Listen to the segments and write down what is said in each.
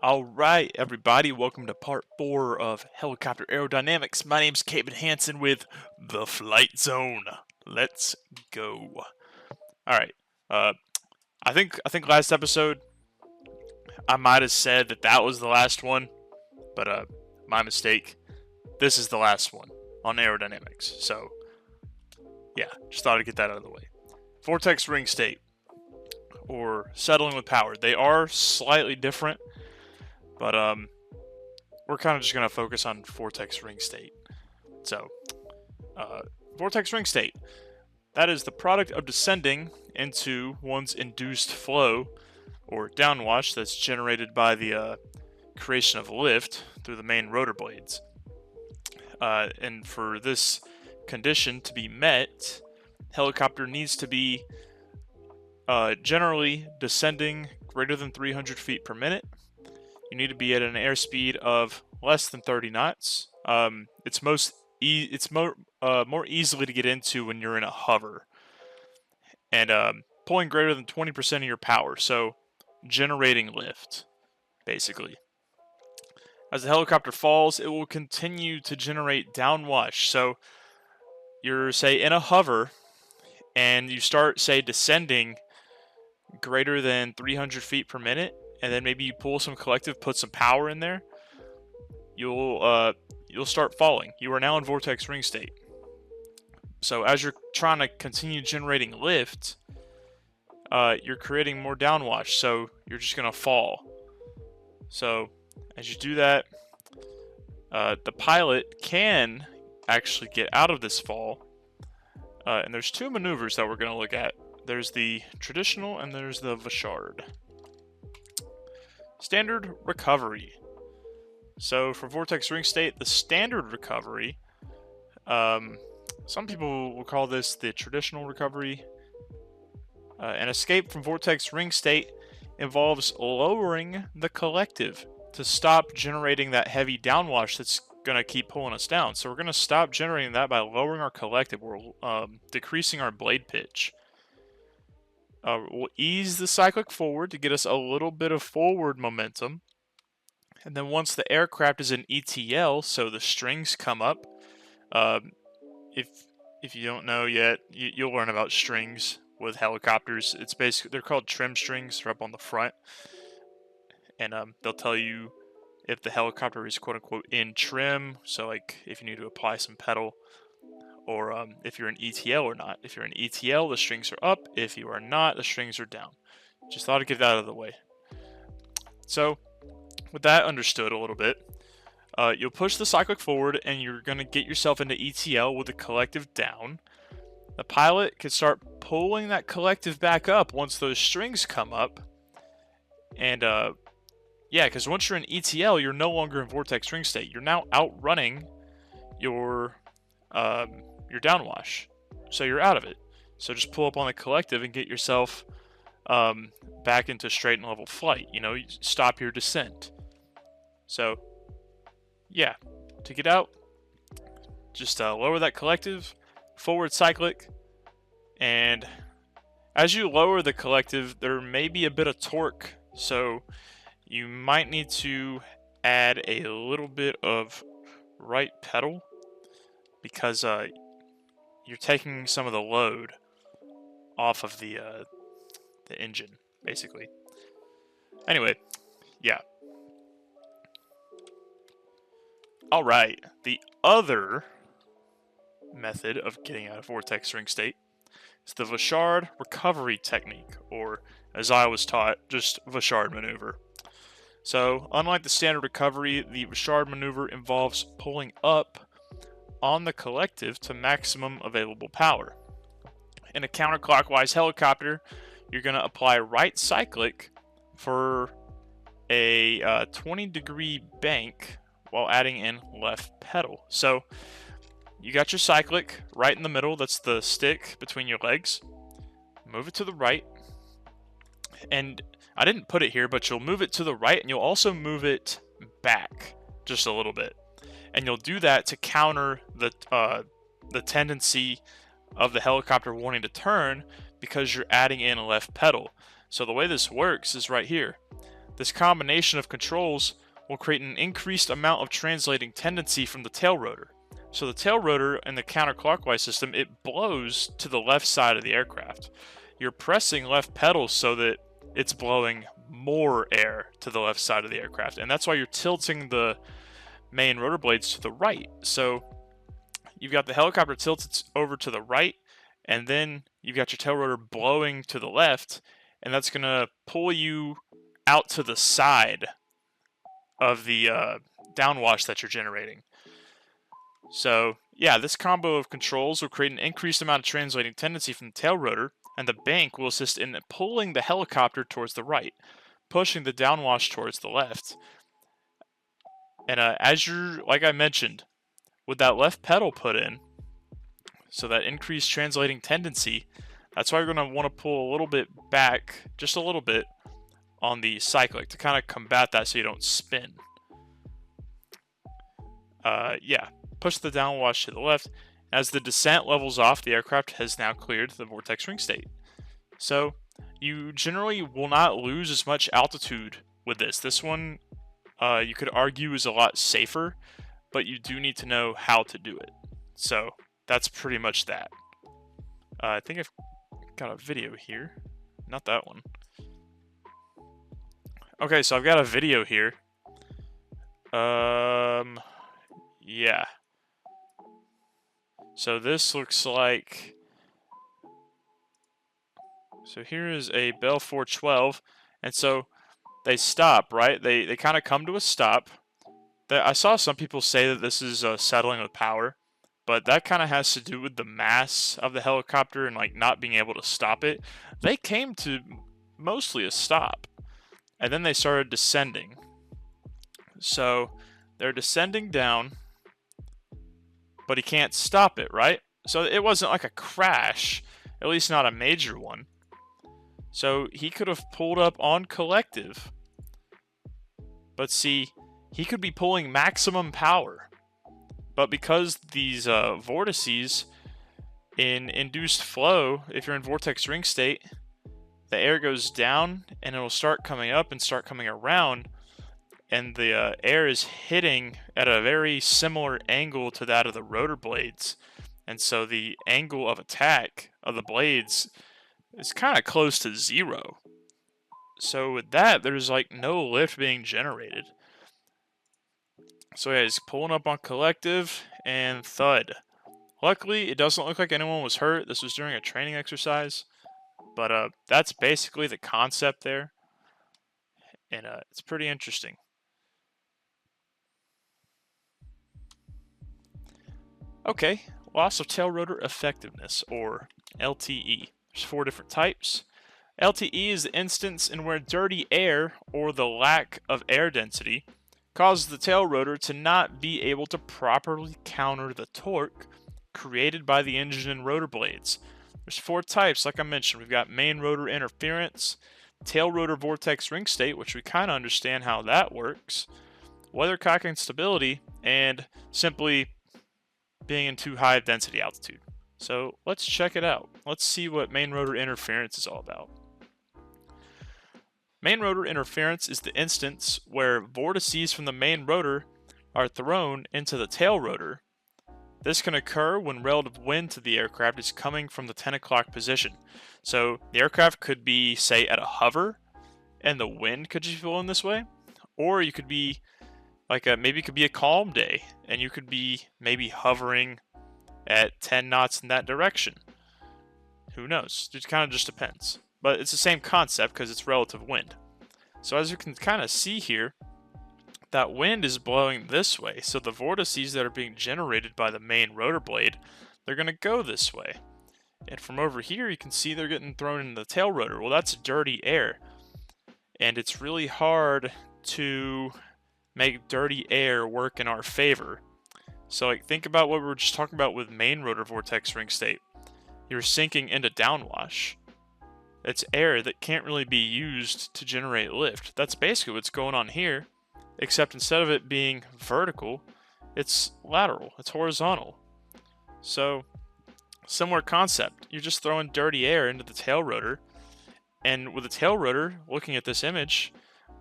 Alright, everybody, welcome to part 4 of Helicopter Aerodynamics. My name's Kevin Hansen with The Flight Zone. Let's go. Alright, I think last episode I might have said that was the last one, but my mistake. This is the last one on aerodynamics, so yeah, just thought I'd get that out of the way. Vortex ring state, or settling with power. They are slightly different. But we're kind of just going to focus on vortex ring state. So, vortex ring state. That is the product of descending into one's induced flow, or downwash, that's generated by the creation of lift through the main rotor blades. And for this condition to be met, helicopter needs to be generally descending greater than 300 feet per minute. You need to be at an airspeed of less than 30 knots. It's more easily to get into when you're in a hover, and pulling greater than 20% of your power. So generating lift, basically. As the helicopter falls, it will continue to generate downwash. So you're, say, in a hover, and you start, say, descending greater than 300 feet per minute. And then maybe you pull some collective, put some power in there, you'll start falling. You are now in vortex ring state. So as you're trying to continue generating lift, you're creating more downwash, so you're just going to fall. So as you do that, the pilot can actually get out of this fall. And there's two maneuvers that we're going to look at. There's the traditional and there's the Vachard. Standard recovery. So for vortex ring state, the standard recovery, some people will call this the traditional recovery. An escape from vortex ring state involves lowering the collective to stop generating that heavy downwash that's going to keep pulling us down. So we're going to stop generating that by lowering our collective. We're decreasing our blade pitch. We'll ease the cyclic forward to get us a little bit of forward momentum. And then once the aircraft is in ETL, so the strings come up. If you don't know yet, you'll learn about strings with helicopters. It's basically, they're called trim strings. They're up on the front. And they'll tell you if the helicopter is quote-unquote in trim. So like if you need to apply some pedal. Or if you're in ETL or not. If you're in ETL, the strings are up. If you are not, the strings are down. Just thought I'd get that out of the way. So, with that understood a little bit, you'll push the cyclic forward and you're going to get yourself into ETL with the collective down. The pilot can start pulling that collective back up once those strings come up. And, yeah, because once you're in ETL, you're no longer in vortex ring state. You're now outrunning your downwash, so you're out of it. So just pull up on the collective and get yourself back into straight and level flight. You know, you stop your descent. So yeah, to get out, just lower that collective, forward cyclic, and as you lower the collective, there may be a bit of torque, so you might need to add a little bit of right pedal, because you're taking some of the load off of the engine, basically. Anyway, yeah. Alright, the other method of getting out of vortex ring state is the Vachard recovery technique, or as I was taught, just Vachard maneuver. So, unlike the standard recovery, the Vachard maneuver involves pulling up on the collective to maximum available power. In a counterclockwise helicopter, you're going to apply right cyclic for a 20-degree bank while adding in left pedal. So you got your cyclic right in the middle, that's the stick between your legs. Move it to the right. And I didn't put it here, but you'll move it to the right and you'll also move it back just a little bit. And you'll do that to counter the tendency of the helicopter wanting to turn, because you're adding in a left pedal. So the way this works is right here. This combination of controls will create an increased amount of translating tendency from the tail rotor. So the tail rotor in the counterclockwise system, it blows to the left side of the aircraft. You're pressing left pedal so that it's blowing more air to the left side of the aircraft, and that's why you're tilting the main rotor blades to the right. So you've got the helicopter tilted over to the right, and then you've got your tail rotor blowing to the left, and that's going to pull you out to the side of the downwash that you're generating. So yeah, this combo of controls will create an increased amount of translating tendency from the tail rotor, and the bank will assist in pulling the helicopter towards the right, pushing the downwash towards the left. And as you're, like I mentioned, with that left pedal put in, so that increased translating tendency, that's why you're going to want to pull a little bit back, just a little bit, on the cyclic to kind of combat that so you don't spin. Yeah, push the downwash to the left. As the descent levels off, the aircraft has now cleared the vortex ring state. So you generally will not lose as much altitude with this. This one, you could argue, is a lot safer, but you do need to know how to do it. So that's pretty much that. I think I've got a video here. Not that one. Okay, so I've got a video here. Yeah. So this looks like... So here is a Bell 412, and so they stop, right? They kind of come to a stop. I saw some people say that this is settling with power, but that kind of has to do with the mass of the helicopter and like not being able to stop it. They came to mostly a stop, and then they started descending. So they're descending down, but he can't stop it, right? So it wasn't like a crash, at least not a major one. So he could have pulled up on collective, but see, he could be pulling maximum power. But because these vortices in induced flow, if you're in vortex ring state, the air goes down and it'll start coming up and start coming around, and the air is hitting at a very similar angle to that of the rotor blades. And so the angle of attack of the blades is kind of close to zero. So with that, there's like no lift being generated. So yeah, he's pulling up on collective and thud. Luckily, it doesn't look like anyone was hurt. This was during a training exercise. But that's basically the concept there. And it's pretty interesting. Okay, loss of tail rotor effectiveness, or LTE. There's 4 different types. LTE is the instance in where dirty air, or the lack of air density, causes the tail rotor to not be able to properly counter the torque created by the engine and rotor blades. There's 4 types, like I mentioned. We've got main rotor interference, tail rotor vortex ring state, which we kind of understand how that works, weathercock instability, and simply being in too high of density altitude. So let's check it out. Let's see what main rotor interference is all about. Main rotor interference is the instance where vortices from the main rotor are thrown into the tail rotor. This can occur when relative wind to the aircraft is coming from the 10 o'clock position. So the aircraft could be, say, at a hover, and the wind could just blow in this way. Or you could be like maybe it could be a calm day, and you could be maybe hovering at 10 knots in that direction. Who knows? It kind of just depends. But it's the same concept because it's relative wind. So as you can kind of see here, that wind is blowing this way. So the vortices that are being generated by the main rotor blade, they're going to go this way. And from over here, you can see they're getting thrown into the tail rotor. Well, that's dirty air. And it's really hard to make dirty air work in our favor. So like think about what we were just talking about with main rotor vortex ring state. You're sinking into downwash. It's air that can't really be used to generate lift. That's basically what's going on here, except instead of it being vertical, it's lateral, it's horizontal. So similar concept. You're just throwing dirty air into the tail rotor, and with the tail rotor, looking at this image,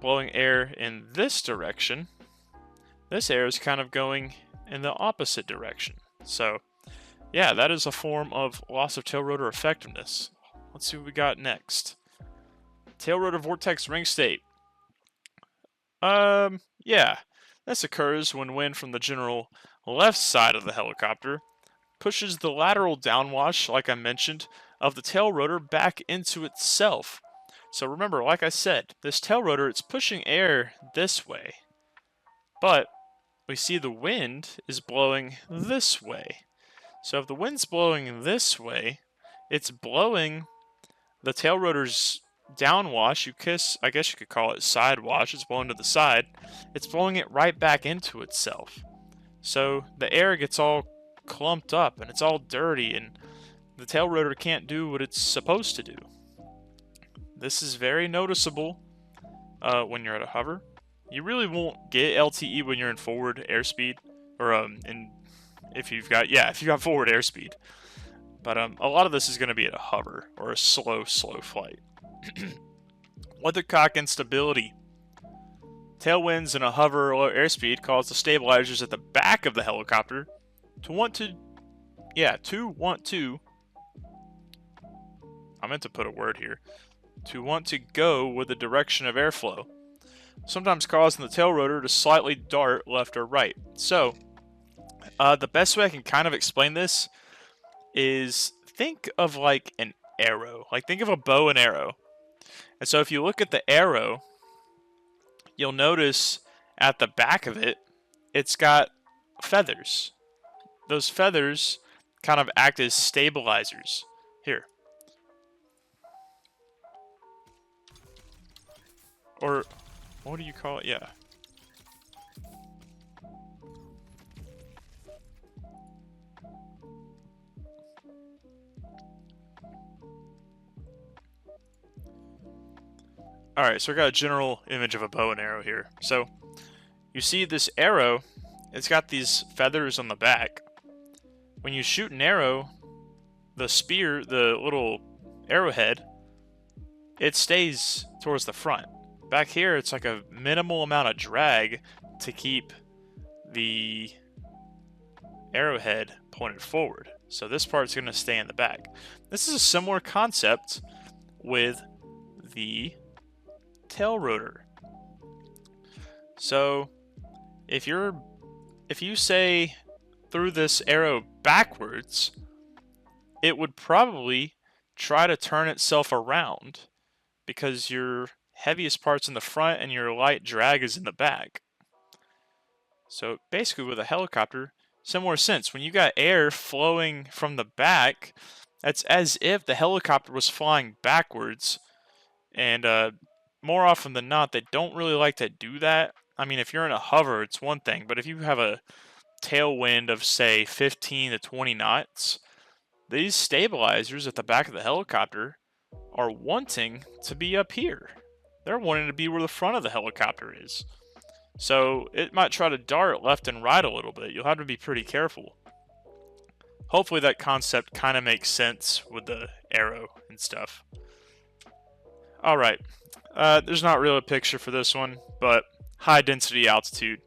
blowing air in this direction, this air is kind of going in the opposite direction. So, yeah, that is a form of loss of tail rotor effectiveness. Let's see what we got next. Tail rotor vortex ring state. Yeah, this occurs when wind from the general left side of the helicopter pushes the lateral downwash, like I mentioned, of the tail rotor back into itself. So remember, like I said, this tail rotor, it's pushing air this way, but we see the wind is blowing this way. So if the wind's blowing this way, it's blowing the tail rotor's downwash. I guess you could call it side wash. It's blowing to the side. It's blowing it right back into itself. So the air gets all clumped up and it's all dirty, and the tail rotor can't do what it's supposed to do. This is very noticeable when you're at a hover. You really won't get LTE when you're in forward airspeed, or if you've got forward airspeed. But a lot of this is going to be at a hover or a slow flight. Weathercock instability. Tailwinds in a hover or low airspeed cause the stabilizers at the back of the helicopter to want to. I meant to put a word here. To want to go with the direction of airflow, sometimes causing the tail rotor to slightly dart left or right. So, the best way I can kind of explain this is think of like an arrow. Like think of a bow and arrow. And so if you look at the arrow, you'll notice at the back of it, it's got feathers. Those feathers kind of act as stabilizers. Here. Or, what do you call it? Yeah. Alright, so I got a general image of a bow and arrow here. So, you see this arrow, it's got these feathers on the back. When you shoot an arrow, the spear, the little arrowhead, it stays towards the front. Back here, it's like a minimal amount of drag to keep the arrowhead pointed forward. So this part's going to stay in the back. This is a similar concept with the tail rotor. So if you say threw this arrow backwards, it would probably try to turn itself around because your heaviest part's in the front and your light drag is in the back. So basically with a helicopter, similar sense. When you got air flowing from the back, that's as if the helicopter was flying backwards. And more often than not, they don't really like to do that. I mean, if you're in a hover, it's one thing. But if you have a tailwind of, say, 15 to 20 knots, these stabilizers at the back of the helicopter are wanting to be up here. They're wanting to be where the front of the helicopter is. So it might try to dart left and right a little bit. You'll have to be pretty careful. Hopefully that concept kind of makes sense with the arrow and stuff. Alright, there's not really a picture for this one, but high density altitude.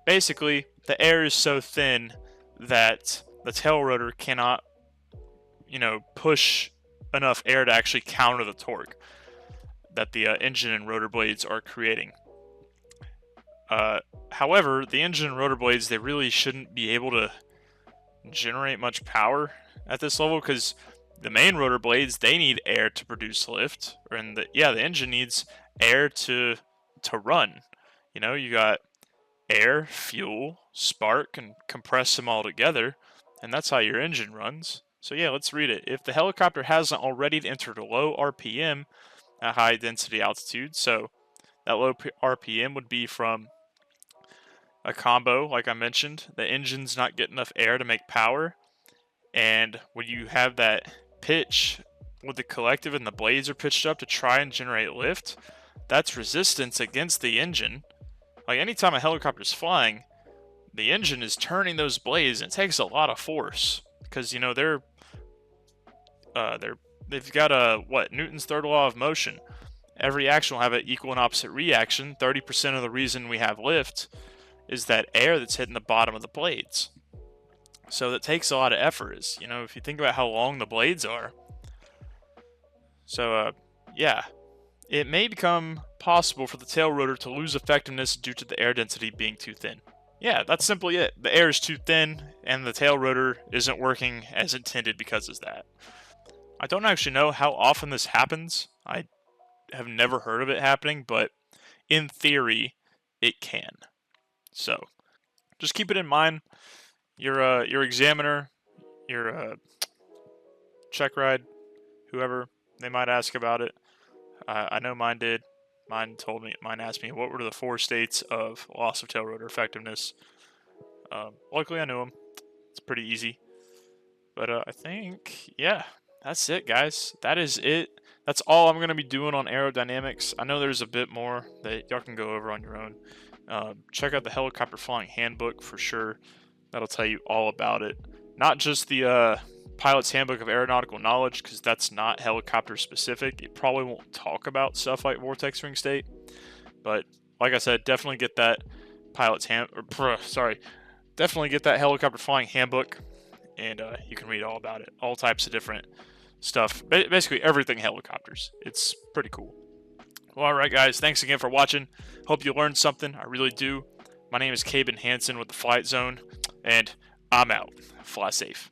Basically, the air is so thin that the tail rotor cannot, push enough air to actually counter the torque that the engine and rotor blades are creating. However, the engine and rotor blades, they really shouldn't be able to generate much power at this level because the main rotor blades, they need air to produce lift, and the engine needs air to run. You got air, fuel, spark, and compress them all together, and that's how your engine runs. So yeah, let's read it. If the helicopter hasn't already entered a low RPM at high density altitude, so that low RPM would be from a combo, like I mentioned. The engine's not getting enough air to make power, and when you have that pitch with the collective and the blades are pitched up to try and generate lift, that's resistance against the engine. Like anytime a helicopter's flying, the engine is turning those blades, and it takes a lot of force because they've got Newton's third law of motion. every action will have an equal and opposite reaction. 30% of the reason we have lift is that air that's hitting the bottom of the blades. So that takes a lot of effort. You know, if you think about how long the blades are. So, yeah. It may become possible for the tail rotor to lose effectiveness due to the air density being too thin. Yeah, that's simply it. The air is too thin, and the tail rotor isn't working as intended because of that. I don't actually know how often this happens. I have never heard of it happening, but in theory, it can. So, just keep it in mind. Your examiner, your check ride, whoever, they might ask about it. I know mine did. Mine asked me what were the 4 states of loss of tail rotor effectiveness. Luckily, I knew them. It's pretty easy. But I think, yeah, that's it, guys. That is it. That's all I'm going to be doing on aerodynamics. I know there's a bit more that y'all can go over on your own. Check out the helicopter flying handbook for sure. That'll tell you all about it. Not just the pilot's handbook of aeronautical knowledge, because that's not helicopter specific. It probably won't talk about stuff like vortex ring state. But like I said, definitely get that definitely get that helicopter flying handbook, and you can read all about it. All types of different stuff. Basically everything helicopters. It's pretty cool. Well, alright guys, thanks again for watching. Hope you learned something. I really do. My name is Caben Hansen with the Flight Zone, and I'm out. Fly safe.